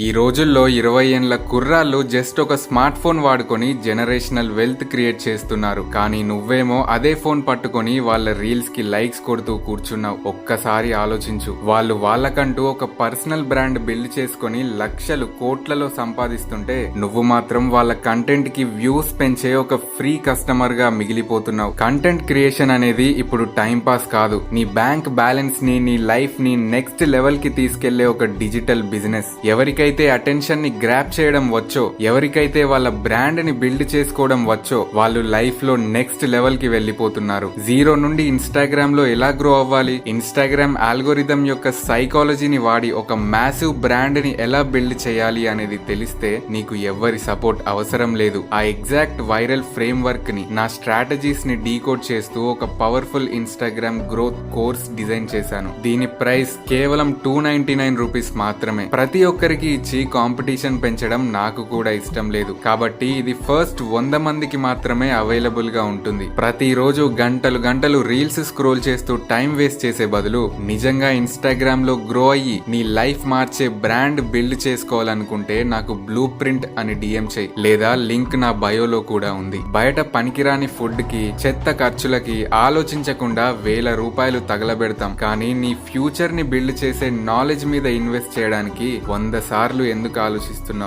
ఈ రోజుల్లో 20 ఏండ్ల కుర్రాళ్ళు జస్ట్ ఒక స్మార్ట్ ఫోన్ వాడుకొని జనరేషనల్ వెల్త్ క్రియేట్ చేస్తున్నారు. కానీ నువ్వేమో అదే ఫోన్ పట్టుకొని వాళ్ళ రీల్స్ కి లైక్స్ కొడుతూ కూర్చున్నావు. ఒక్కసారి ఆలోచించు. వాళ్ళు వాళ్ళకంటూ ఒక పర్సనల్ బ్రాండ్ బిల్డ్ చేసుకొని లక్షలు కోట్లలో సంపాదిస్తుంటే నువ్వు మాత్రం వాళ్ళ కంటెంట్ కి వ్యూస్ పెంచే ఒక ఫ్రీ కస్టమర్ గా మిగిలిపోతున్నావు. కంటెంట్ క్రియేషన్ అనేది ఇప్పుడు టైం పాస్ కాదు. నీ బ్యాంక్ బ్యాలెన్స్ ని, నీ లైఫ్ ని నెక్స్ట్ లెవెల్ కి తీసుకెళ్లే ఒక డిజిటల్ బిజినెస్. ఎవరికైతే అటెన్షన్ ని గ్రాప్ చేయడం వచ్చో, ఎవరికైతే వాళ్ళ బ్రాండ్ ని బిల్డ్ చేసుకోవడం వచ్చో, వాళ్ళు లైఫ్ లో నెక్స్ట్ లెవెల్ కి వెళ్లిపోతున్నారు. జీరో నుండి ఇన్స్టాగ్రామ్ లో ఎలా గ్రో అవ్వాలి, ఇన్స్టాగ్రామ్ ఆల్గోరిథం యొక్క సైకాలజీని వాడి ఒక మ్యాసివ్ బ్రాండ్ ని ఎలా బిల్డ్ చేయాలి అనేది తెలిస్తే నీకు ఎవ్వరి సపోర్ట్ అవసరం లేదు. ఆ ఎగ్జాక్ట్ వైరల్ ఫ్రేమ్ వర్క్ ని, నా స్ట్రాటజీస్ ని డీకోడ్ చేస్తూ ఒక powerful Instagram growth course design చేశాను. దీని ప్రైస్ కేవలం $299 మాత్రమే. ప్రతి ఒక్కరికి ఇచ్చి కాంపిటీషన్ పెంచడం నాకు కూడా ఇష్టం లేదు. కాబట్టి ఇది ఫస్ట్ 100 మందికి మాత్రమే అవైలబుల్ గా ఉంటుంది. ప్రతిరోజు గంటలు గంటలు రీల్స్ స్క్రోల్ చేస్తూ టైం వేస్ట్ చేసే బదులు నిజంగా ఇన్స్టాగ్రామ్ లో గ్రో అయ్యి నీ లైఫ్ మార్చే బ్రాండ్ బిల్డ్ చేసుకోవాలనుకుంటే నాకు బ్లూ ప్రింట్ అని డిఎం చేయి, లేదా లింక్ నా బయోలో కూడా ఉంది. బయట పనికిరాని ఫుడ్ కి, చెత్త ఖర్చులకి ఆలోచించకుండా ₹1000 తగలబెడతాం. కానీ నీ ఫ్యూచర్ ని బిల్డ్ చేసే నాలెడ్జ్ మీద ఇన్వెస్ట్ చేయడానికి 100 సార్లు ఎందుకు ఆలోచిస్తున్నావు?